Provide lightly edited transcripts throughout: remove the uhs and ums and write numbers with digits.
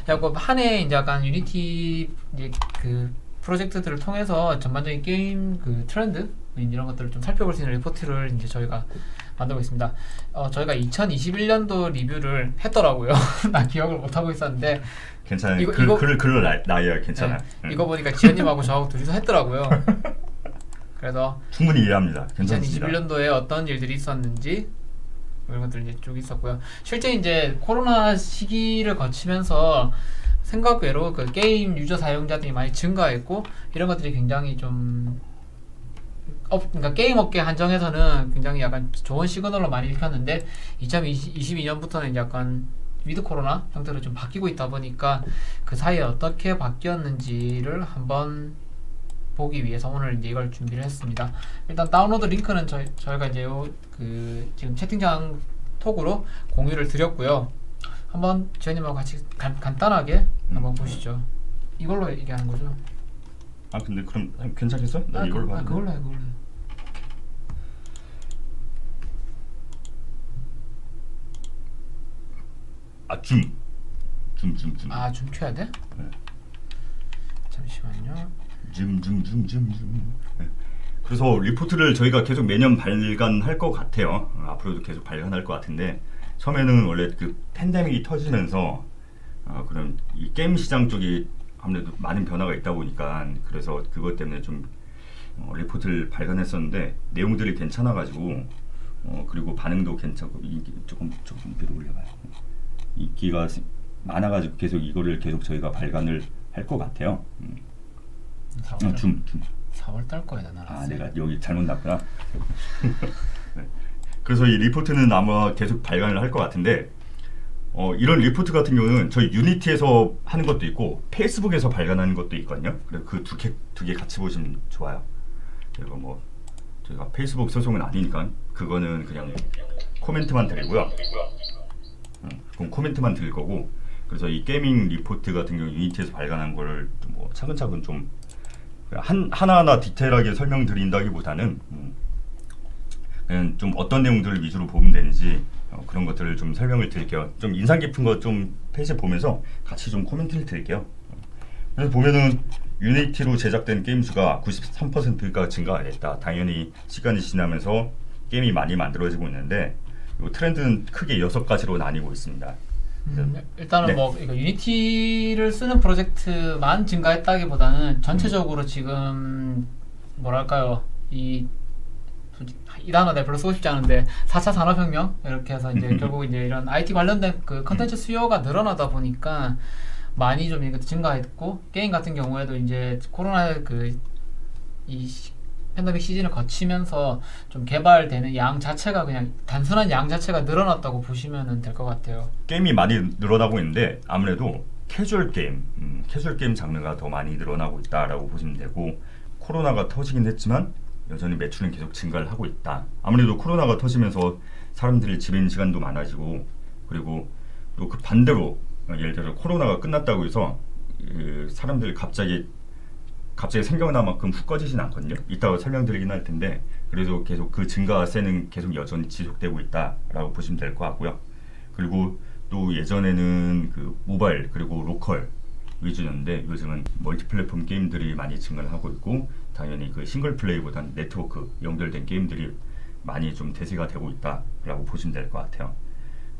약간 한 해 이제 약간 유니티 이제 그 프로젝트들을 통해서 전반적인 게임 그 트렌드 이런 것들을 좀 살펴볼 수 있는 리포트를 이제 저희가 만들고 있습니다. 저희가 2021년도 리뷰를 했더라고요. 나 기억을 못 하고 있었는데 괜찮아요. 이거 글을 나야 괜찮아요. 네, 이거 보니까 지현님하고 저하고 둘이서 했더라고요. 그래서 충분히 이해합니다. 괜찮습니다. 2021년도에 어떤 일들이 있었는지 이런 것들 이제 쭉 있었고요. 실제 이제 코로나 시기를 거치면서 생각외로 그 게임 유저 사용자들이 많이 증가했고 이런 것들이 굉장히 좀 그러니까 게임 업계 한정에서는 굉장히 약간 좋은 시그널로 많이 읽혔는데 2022년부터는 약간 위드 코로나 형태로 좀 바뀌고 있다 보니까 그 사이에 어떻게 바뀌었는지를 한번 보기 위해서 오늘 이제 이걸 준비를 했습니다. 일단 다운로드 링크는 저희가 이제 지금 채팅창 톡으로 공유를 드렸고요. 한번 지현님하고 같이 간단하게 한번 보시죠. 이걸로 얘기하는 거죠? 아 근데 그럼 괜찮겠어요? 나 이걸로 봤는데. 그걸로 해. 줌. 아, 줌 켜야 돼? 네. 잠시만요. 줌. 네. 그래서 리포트를 저희가 계속 매년 발간할 것 같아요. 앞으로도 계속 발간할 것 같은데 처음에는 원래 그 팬데믹이 터지면서 그런 이 게임 시장 쪽이 아무래도 많은 변화가 있다 보니까 그래서 그것 때문에 좀 리포트를 발간했었는데 내용들이 괜찮아가지고 그리고 반응도 괜찮고 조금 위로 올려봐요. 인기가 많아가지고 계속 이거를 계속 저희가 발간을 할 것 같아요. 4월, 줌. 4월 달 거에다 나왔어요. 내가 여기 잘못 났구나. 네. 그래서 이 리포트는 아마 계속 발간을 할 것 같은데 이런 리포트 같은 경우는 저희 유니티에서 하는 것도 있고 페이스북에서 발간하는 것도 있거든요. 그래서 그 두 개 같이 보시면 좋아요. 그리고 뭐 저희가 페이스북 소송은 아니니까 그거는 그냥 코멘트만 드리고요. 그럼 코멘트만 드릴 거고 그래서 이 게이밍 리포트 같은 경우 유니티에서 발간한 거를 뭐 차근차근 좀 하나하나 디테일하게 설명드린다기보다는 그냥 좀 어떤 내용들을 위주로 보면 되는지 그런 것들을 좀 설명을 드릴게요. 좀 인상 깊은 거 좀 페이지 보면서 같이 좀 코멘트를 드릴게요. 그래서 보면은 유니티로 제작된 게임 수가 93%가 증가했다. 당연히 시간이 지나면서 게임이 많이 만들어지고 있는데 이 트렌드는 크게 6가지로 나뉘고 있습니다. 일단은 네. 뭐 이거 유니티를 쓰는 프로젝트만 증가했다기보다는 전체적으로 지금 뭐랄까요 이 단어 내가 별로 쓰고 싶지 않은데 4차 산업혁명 이렇게 해서 이제 결국 이제 이런 IT 관련된 그 컨텐츠 수요가 늘어나다 보니까 많이 좀 이렇게 증가했고 게임 같은 경우에도 이제 코로나 이 팬데믹 시즌을 거치면서 좀 개발되는 양 자체가 그냥 단순한 양 자체가 늘어났다고 보시면 될 것 같아요. 게임이 많이 늘어나고 있는데 아무래도 캐주얼 게임 장르가 더 많이 늘어나고 있다라고 보시면 되고 코로나가 터지긴 했지만 여전히 매출은 계속 증가를 하고 있다. 아무래도 코로나가 터지면서 사람들이 집에 있는 시간도 많아지고 그리고 또 그 반대로 예를 들어 코로나가 끝났다고 해서 사람들이 갑자기 생겨난 만큼 훅 꺼지진 않거든요. 이따가 설명드리긴 할 텐데 그래도 계속 그 증가세는 계속 여전히 지속되고 있다라고 보시면 될 것 같고요. 그리고 또 예전에는 그 모바일 그리고 로컬 위주였는데 요즘은 멀티 플랫폼 게임들이 많이 증가를 하고 있고 당연히 그 싱글 플레이보다는 네트워크 연결된 게임들이 많이 좀 대세가 되고 있다라고 보시면 될 것 같아요.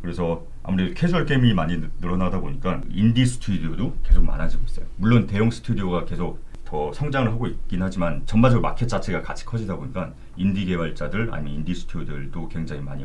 그래서 아무래도 캐주얼 게임이 많이 늘어나다 보니까 인디 스튜디오도 계속 많아지고 있어요. 물론 대형 스튜디오가 계속 더 성장을 하고 있긴 하지만 전반적으로 마켓 자체가 같이 커지다 보니까 인디 개발자들 아니면 인디 스튜디오들도 굉장히 많이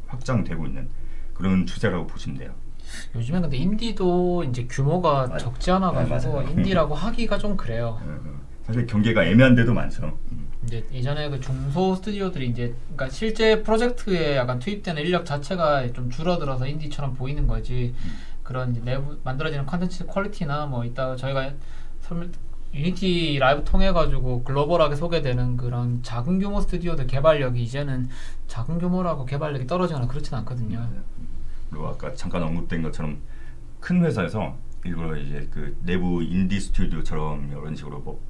확장되고 있는 그런 추세라고 보시면 돼요. 요즘엔 근데 인디도 이제 규모가 맞아요. 적지 않아가지고 맞아요. 인디라고 하기가 좀 그래요. 사실 경계가 애매한 데도 많죠. 이제 예전에 그 중소 스튜디오들이 이제 그러니까 실제 프로젝트에 약간 투입되는 인력 자체가 좀 줄어들어서 인디처럼 보이는 거지. 그런 이제 내부 만들어지는 컨텐츠 퀄리티나 뭐 이따가 저희가 유니티 라이브 통해 가지고 글로벌하게 소개되는 그런 작은 규모 스튜디오들 개발력이 이제는 작은 규모라고 개발력이 떨어지거나 그렇진 않거든요. 그리고 아까 잠깐 언급된 것처럼 큰 회사에서 일부러 이제 그 내부 인디 스튜디오처럼 이런 식으로 뭐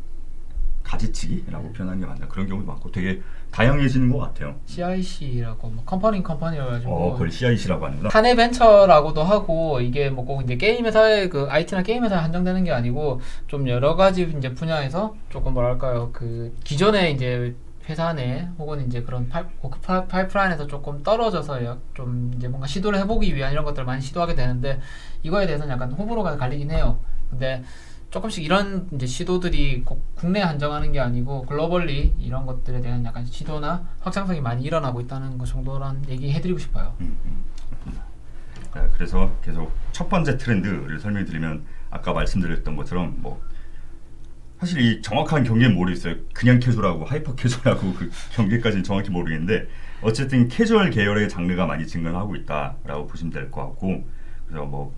가지치기라고 표현하는 게 맞나 그런 경우도 많고 되게 다양해지는 것 같아요. CIC라고 뭐 컴퍼니여가지고 그걸 CIC라고 하는구나. 사내 벤처라고도 하고 이게 뭐 꼭 이제 게임 회사에 그 IT나 게임 회사에 한정되는 게 아니고 좀 여러 가지 이제 분야에서 조금 뭐랄까요 그 기존에 이제 회사 내 혹은 이제 그런 고급 파이프라인에서 조금 떨어져서 좀 이제 뭔가 시도를 해보기 위한 이런 것들을 많이 시도하게 되는데 이거에 대해서는 약간 호불호가 갈리긴 해요. 근데 조금씩 이런 이제 시도들이 꼭 국내에 한정하는 게 아니고 글로벌리 이런 것들에 대한 약간 시도나 확장성이 많이 일어나고 있다는 것 정도란 얘기 해드리고 싶어요. 그래서 계속 첫 번째 트렌드를 설명드리면 아까 말씀드렸던 것처럼 뭐 사실 이 정확한 경계는 모르겠어요. 그냥 캐주얼하고 하이퍼 캐주얼하고 그 경계까지는 정확히 모르겠는데 어쨌든 캐주얼 계열의 장르가 많이 증가하고 있다라고 보시면 될 것 같고 그래서 뭐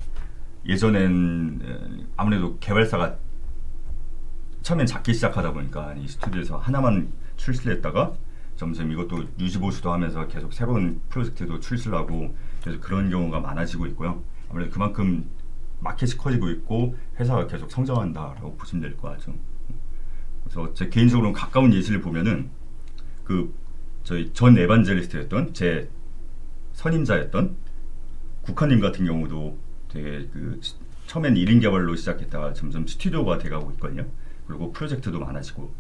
예전엔 아무래도 개발사가 처음엔 작게 시작하다 보니까 이 스튜디오에서 하나만 출시를 했다가 점점 이것도 유지보수도 하면서 계속 새로운 프로젝트도 출시를 하고 그래서 그런 경우가 많아지고 있고요. 아무래도 그만큼 마켓이 커지고 있고 회사가 계속 성장한다라고 보시면 될 것 같죠. 그래서 제 개인적으로 가까운 예시를 보면은 그 저희 전 에반젤리스트였던 제 선임자였던 국화님 같은 경우도 되게 그 처음엔 1인 개발로 시작했다가 점점 스튜디오가 돼가고 있거든요. 그리고 프로젝트도 많아지고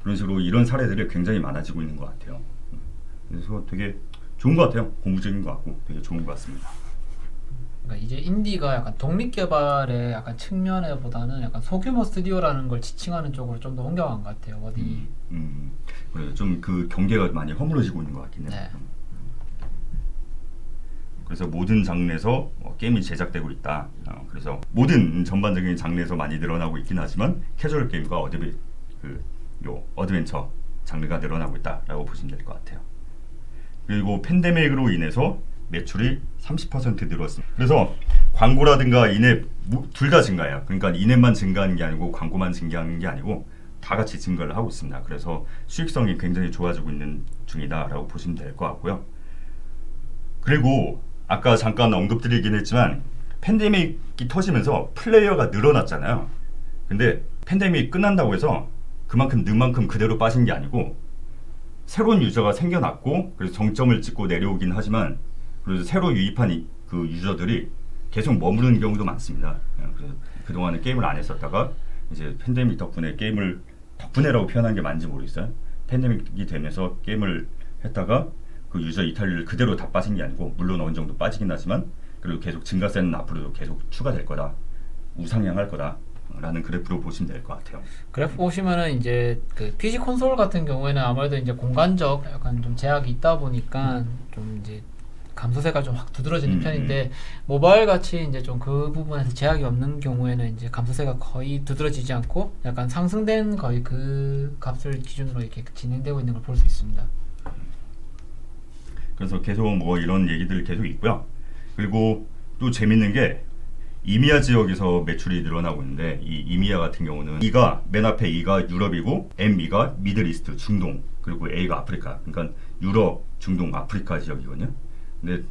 그런 식으로 이런 사례들이 굉장히 많아지고 있는 것 같아요. 그래서 되게 좋은 것 같아요. 공부적인 것 같고 되게 좋은 것 같습니다. 그러니까 이제 인디가 약간 독립개발의 약간 측면에보다는 약간 소규모 스튜디오라는 걸 지칭하는 쪽으로 좀 더 옮겨간 것 같아요. 어디 그래서 좀 그 경계가 많이 허물어지고 있는 것 같긴 해요. 네. 그래서 모든 장르에서 게임이 제작되고 있다. 그래서 모든 전반적인 장르에서 많이 늘어나고 있긴 하지만 캐주얼 게임과 어드벤처 장르가 늘어나고 있다라고 보시면 될 것 같아요. 그리고 팬데믹으로 인해서 매출이 30% 늘었습니다. 그래서 광고라든가 인앱 둘 다 증가해요. 그러니까 인앱만 증가하는 게 아니고 광고만 증가하는 게 아니고 다 같이 증가를 하고 있습니다. 그래서 수익성이 굉장히 좋아지고 있는 중이다라고 보시면 될 것 같고요. 그리고 아까 잠깐 언급드리긴 했지만 팬데믹이 터지면서 플레이어가 늘어났잖아요. 근데 팬데믹이 끝난다고 해서 그만큼 는 만큼 그대로 빠진 게 아니고 새로운 유저가 생겨났고 그래서 정점을 찍고 내려오긴 하지만 그래서 새로 유입한 그 유저들이 계속 머무르는 경우도 많습니다. 그래서 그동안은 게임을 안 했었다가 이제 팬데믹 덕분에 게임을 덕분에라고 표현한 게 맞는지 모르겠어요. 팬데믹이 되면서 게임을 했다가 그 유저 이탈률 그대로 다 빠진 게 아니고 물론 어느 정도 빠지긴 하지만 그리고 계속 증가세는 앞으로도 계속 추가될 거다. 우상향할 거다. 라는 그래프로 보시면 될 것 같아요. 그래프 보시면은 이제 그 PC 콘솔 같은 경우에는 아무래도 이제 공간적 약간 좀 제약이 있다 보니까 좀 이제 감소세가 좀 확 두드러지는 편인데 모바일 같이 이제 좀 그 부분에서 제약이 없는 경우에는 이제 감소세가 거의 두드러지지 않고 약간 상승된 거의 그 값을 기준으로 이렇게 진행되고 있는 걸 볼 수 있습니다. 그래서 계속 뭐 이런 얘기들 계속 있고요. 그리고 또 재밌는 게 이미아 지역에서 매출이 늘어나고 있는데 이 이미아 같은 경우는 E가 맨 앞에 E가 유럽이고 M2가 미들이스트 중동 그리고 A가 아프리카 그러니까 유럽 중동 아프리카 지역이거든요. 근데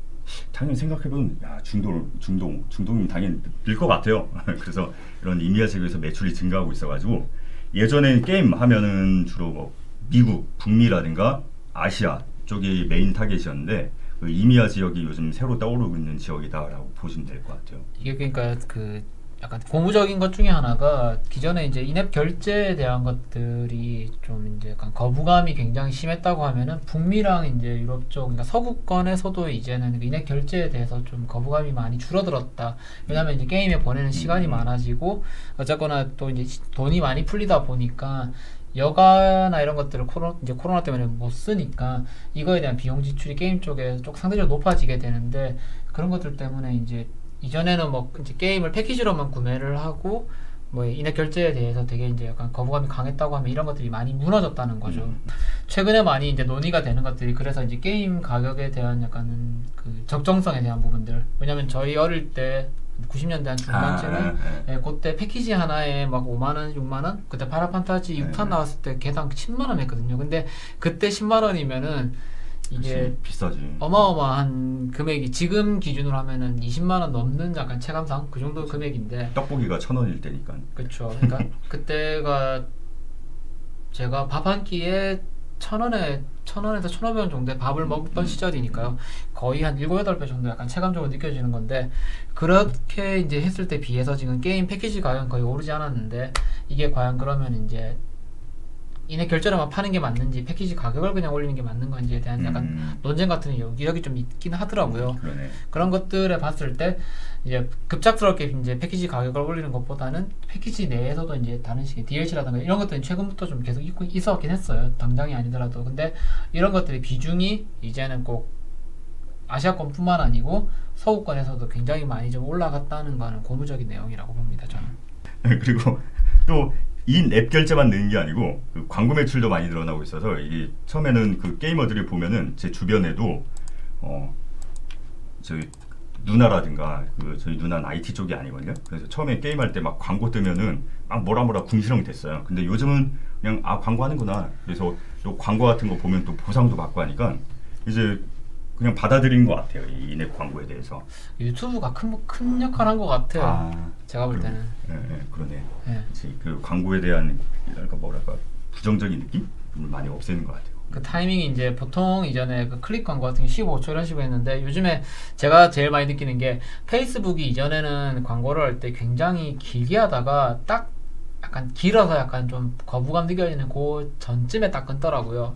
당연히 생각해보면 야 중동이면 당연히 늘 것 같아요. 그래서 이런 이미아 지역에서 매출이 증가하고 있어가지고 예전엔 게임 하면은 주로 뭐 미국 북미라든가 아시아 쪽이 메인 타겟이었는데 그 이미아 지역이 요즘 새로 떠오르고 있는 지역이다라고 보시면 될 것 같아요. 이게 그러니까 그 약간 고무적인 것 중에 하나가 기존에 이제 인앱 결제에 대한 것들이 좀 이제 약간 거부감이 굉장히 심했다고 하면은 북미랑 이제 유럽 쪽 그러니까 서구권에서도 이제는 그 인앱 결제에 대해서 좀 거부감이 많이 줄어들었다. 왜냐면 이제 게임에 보내는 시간이 많아지고 어쨌거나 또 이제 돈이 많이 풀리다 보니까 여가나 이런 것들을 코로나 때문에 못 쓰니까 이거에 대한 비용 지출이 게임 쪽에 좀 상대적으로 높아지게 되는데 그런 것들 때문에 이제 이전에는 뭐 이제 게임을 패키지로만 구매를 하고 뭐 인앱 결제에 대해서 되게 이제 약간 거부감이 강했다고 하면 이런 것들이 많이 무너졌다는 거죠. 최근에 많이 이제 논의가 되는 것들이 그래서 이제 게임 가격에 대한 약간 그 적정성에 대한 부분들. 왜냐면 저희 어릴 때 90년대 한 중반쯤에 예, 그때 패키지 하나에 막 5만원, 6만원? 그때 파라판타지 6탄 나왔을 때 개당 10만원 했거든요. 근데 그때 10만원이면은 이게 비싸지. 어마어마한 금액이 지금 기준으로 하면은 20만원 넘는 약간 체감상 그 정도 금액인데 떡볶이가 1,000원일 때니까. 그쵸. 그러니까 그때가 제가 밥 한 끼에 1,000원에서 1,500원 정도의 밥을 먹던 시절이니까요. 거의 한 7, 8배 정도 약간 체감적으로 느껴지는 건데, 그렇게 이제 했을 때 비해서 지금 게임 패키지 가격은 거의 오르지 않았는데, 이게 과연 그러면 이제 이내 결제로만 파는 게 맞는지 패키지 가격을 그냥 올리는 게 맞는 건지에 대한 약간 논쟁 같은 여기저기 좀 있긴 하더라고요. 그러네. 그런 것들을 봤을 때 이제 급작스럽게 이제 패키지 가격을 올리는 것보다는 패키지 내에서도 이제 다른 식의 DLC라든가 이런 것들은 최근부터 좀 계속 있었긴 했어요. 당장이 아니더라도. 근데 이런 것들의 비중이 이제는 꼭 아시아권뿐만 아니고 서구권에서도 굉장히 많이 좀 올라갔다는 거는 고무적인 내용이라고 봅니다. 저는. 그리고 또 이 앱 결제만 느는 게 아니고 그 광고 매출도 많이 늘어나고 있어서 이게 처음에는 그 게이머들이 보면은 제 주변에도 저희 누나라든가 그 저희 누나는 IT 쪽이 아니거든요. 그래서 처음에 게임할 때 막 광고 뜨면은 막 뭐라 궁시렁이 됐어요. 근데 요즘은 그냥 광고 하는구나. 그래서 또 광고 같은 거 보면 또 보상도 받고 하니까 이제 그냥 받아들인 것 같아요. 이 인앱 광고에 대해서. 유튜브가 큰 역할 한 것 같아요. 제가 볼 때는. 그러네. 예. 그 광고에 대한 뭐랄까 부정적인 느낌을 많이 없애는 것 같아요. 그 타이밍이 이제 보통 이전에 그 클릭 광고 같은 게 15초 이런 식으로 했는데, 요즘에 제가 제일 많이 느끼는 게 페이스북이 이전에는 광고를 할 때 굉장히 길게 하다가 딱 약간 길어서 약간 좀 거부감 느껴지는 그 전쯤에 딱 끊더라고요.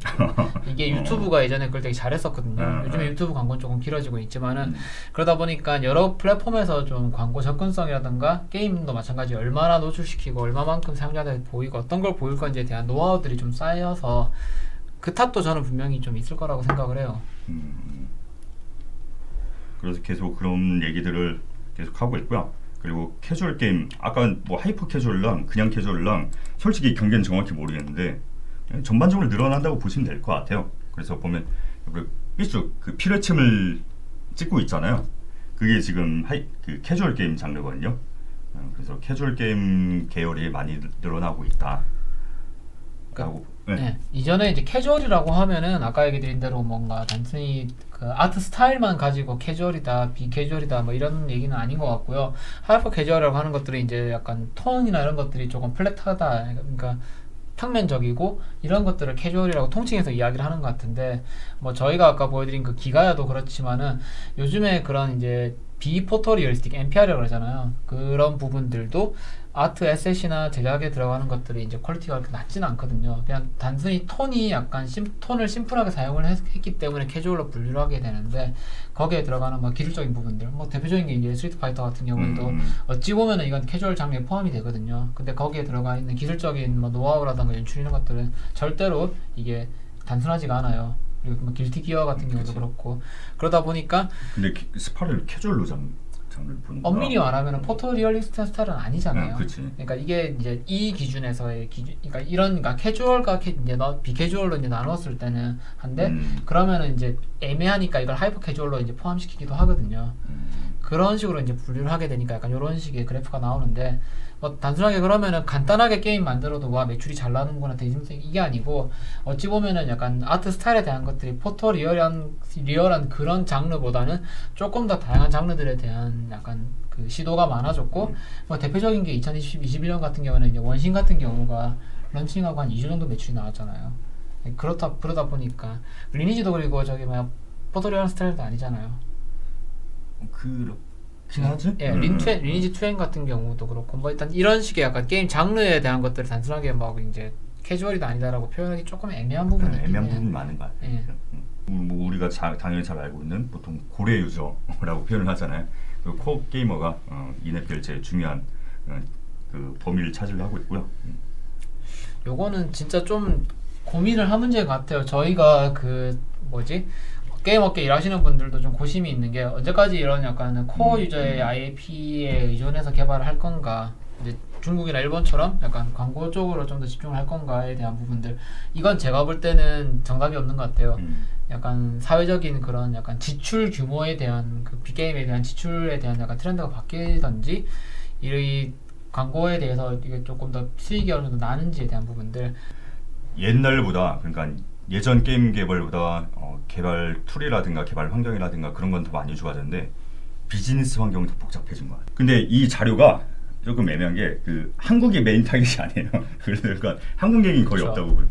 이게 유튜브가 예전에 그걸 되게 잘했었거든요. 요즘에 유튜브 광고는 조금 길어지고 있지만은 그러다 보니까 여러 플랫폼에서 좀 광고 접근성이라든가 게임도 마찬가지 얼마나 노출시키고 얼마만큼 사용자들이 보이고 어떤 걸 보일 건지에 대한 노하우들이 좀 쌓여서 그 탓도 저는 분명히 좀 있을 거라고 생각을 해요. 그래서 계속 그런 얘기들을 계속 하고 있고요. 그리고 캐주얼 게임, 아까 뭐 하이퍼 캐주얼랑 그냥 캐주얼랑 솔직히 경계는 정확히 모르겠는데 전반적으로 늘어난다고 보시면 될 것 같아요. 그래서 보면 삐쭉 그 피레침을 찍고 있잖아요. 그게 지금 그 캐주얼 게임 장르거든요. 그래서 캐주얼 게임 계열이 많이 늘어나고 있다. 라고. 네. 이전에 이제 캐주얼이라고 하면은 아까 얘기 드린 대로 뭔가 단순히 그 아트 스타일만 가지고 캐주얼이다, 비캐주얼이다 뭐 이런 얘기는 아닌 것 같고요. 하이퍼 캐주얼이라고 하는 것들이 이제 약간 톤이나 이런 것들이 조금 플랫하다, 그러니까 평면적이고 이런 것들을 캐주얼이라고 통칭해서 이야기를 하는 것 같은데, 뭐 저희가 아까 보여드린 그 기가야도 그렇지만은 요즘에 그런 이제 비포토리얼스틱 NPR이라고 그러잖아요. 그런 부분들도 아트 에셋이나 제작에 들어가는 것들이 이제 퀄리티가 그렇게 낮지는 않거든요. 그냥 단순히 톤이 약간 톤을 심플하게 사용을 했기 때문에 캐주얼로 분류를 하게 되는데, 거기에 들어가는 뭐 기술적인 부분들, 뭐 대표적인 게 이제 스트리트 파이터 같은 경우에도 어찌 보면은 이건 캐주얼 장르에 포함이 되거든요. 근데 거기에 들어가 있는 기술적인 뭐 노하우라든가 연출 이런 것들은 절대로 이게 단순하지가 않아요. 그리고 뭐 길티 기어 같은 경우도 그렇고, 그러다 보니까 근데 스파를 캐주얼로 장르를 보는 거야. 엄밀히 말하면 포토리얼리스트 스타일은 아니잖아요. 그치. 그러니까 이게 이제 이 기준에서의 기준, 그러니까 캐주얼과 이제 비캐주얼로 이제 나눴을 때는 한데, 그러면은 이제 애매하니까 이걸 하이퍼 캐주얼로 이제 포함시키기도 하거든요. 그런 식으로 이제 분류를 하게 되니까 약간 이런 식의 그래프가 나오는데, 뭐 단순하게 그러면은 간단하게 게임 만들어도 와 매출이 잘 나는구나 이게 아니고, 어찌 보면은 약간 아트 스타일에 대한 것들이 포토 리얼한 그런 장르보다는 조금 더 다양한 장르들에 대한 약간 그 시도가 많아졌고, 뭐 대표적인 게 2021년 같은 경우는 이제 원신 같은 경우가 런칭하고 한 2주 정도 매출이 나왔잖아요. 그러다 보니까 리니지도 그리고 저기 뭐야 포토 리얼한 스타일도 아니잖아요. 그렇긴 하지? 예, 리니지 2N 같은 경우도 그렇고, 뭐 일단 이런 식의 약간 게임 장르에 대한 것들을 단순하게 막 이제 캐주얼이다 아니다라고 표현하기 조금 애매한 부분은 애매한 부분이 많은 것 같아요. 예. 뭐 우리가 당연히 잘 알고 있는 보통 고래 유저라고 표현을 하잖아요. 그 코어 게이머가 인앱 결제의 중요한 그 범위를 차지를 하고 있고요. 요거는 진짜 좀 고민을 한 문제 같아요. 저희가 그 뭐지? 게임 업계 일하시는 분들도 좀 고심이 있는 게, 언제까지 이런 약간 코어 유저의 IP에 의존해서 개발을 할 건가, 이제 중국이나 일본처럼 약간 광고 쪽으로 좀 더 집중을 할 건가에 대한 부분들, 이건 제가 볼 때는 정답이 없는 것 같아요. 약간 사회적인 그런 약간 지출 규모에 대한 그 빅게임에 대한 지출에 대한 약간 트렌드가 바뀌든지, 이 광고에 대해서 이게 조금 더 수익이 어느 정도 나는지에 대한 부분들. 옛날보다, 그러니까 예전 게임 개발보다 개발 툴이라든가 개발 환경이라든가 그런 건 더 많이 좋아졌는데 비즈니스 환경이 더 복잡해진 것 같아요. 근데 이 자료가 조금 애매한 게 그 한국이 메인 타겟이 아니에요. 그러니까 한국 게임이 거의 그렇죠. 없다고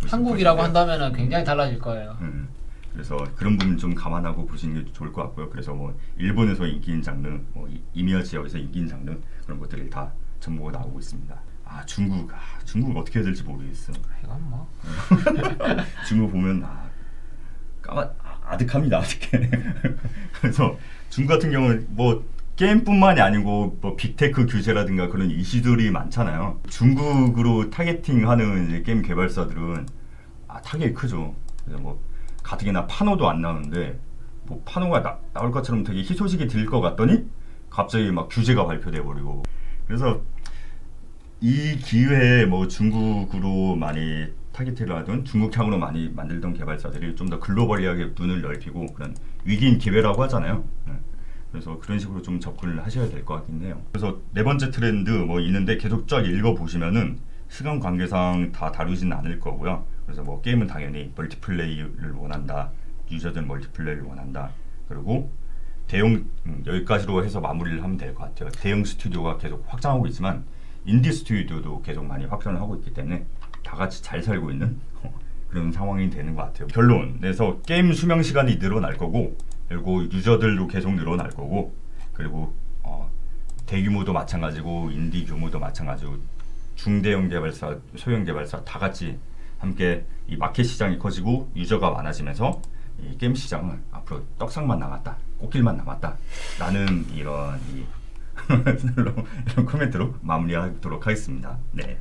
한국이라고 보시면 돼요. 한다면은 굉장히 달라질 거예요. 그래서 그런 부분 좀 감안하고 보시는 게 좋을 것 같고요. 그래서 뭐 일본에서 인기인 장르, 뭐 이미야 지역에서 인기인 장르 그런 것들이 다 정보가 나오고 있습니다. 중국 어떻게 해야 될지 모르겠어. 이건 뭐 중국 보면 아득합니다. 아득해. 그래서 중국 같은 경우는 뭐 게임뿐만이 아니고 뭐 빅테크 규제라든가 그런 이슈들이 많잖아요. 중국으로 타겟팅하는 이제 게임 개발사들은 타겟이 크죠. 그래서 뭐 가뜩이나 파노도 안 나오는데 뭐 파노가 나올 것처럼 되게 희소식이 들릴 것 같더니 갑자기 막 규제가 발표돼 버리고. 그래서 이 기회에 뭐 중국으로 많이 타깃을 하던 중국향으로 많이 만들던 개발사들이 좀 더 글로벌하게 눈을 넓히고 그런 위기인 기회라고 하잖아요. 그래서 그런 식으로 좀 접근을 하셔야 될 것 같긴 해요. 그래서 네 번째 트렌드 뭐 있는데 계속 쫙 읽어보시면은 시간 관계상 다 다루진 않을 거고요. 그래서 뭐 게임은 당연히 멀티플레이를 원한다. 유저들은 멀티플레이를 원한다. 그리고 대형 여기까지로 해서 마무리를 하면 될 것 같아요. 대형 스튜디오가 계속 확장하고 있지만 인디 스튜디오도 계속 많이 확장을 하고 있기 때문에 다 같이 잘 살고 있는 그런 상황이 되는 것 같아요. 결론 그래서 게임 수명 시간이 늘어날 거고 그리고 유저들도 계속 늘어날 거고 그리고 대규모도 마찬가지고 인디 규모도 마찬가지고 중대형 개발사, 소형 개발사 다 같이 함께 이 마켓 시장이 커지고 유저가 많아지면서 이 게임 시장은 앞으로 떡상만 남았다, 꽃길만 남았다 라는 이런 코멘트로 마무리하도록 하겠습니다. 네.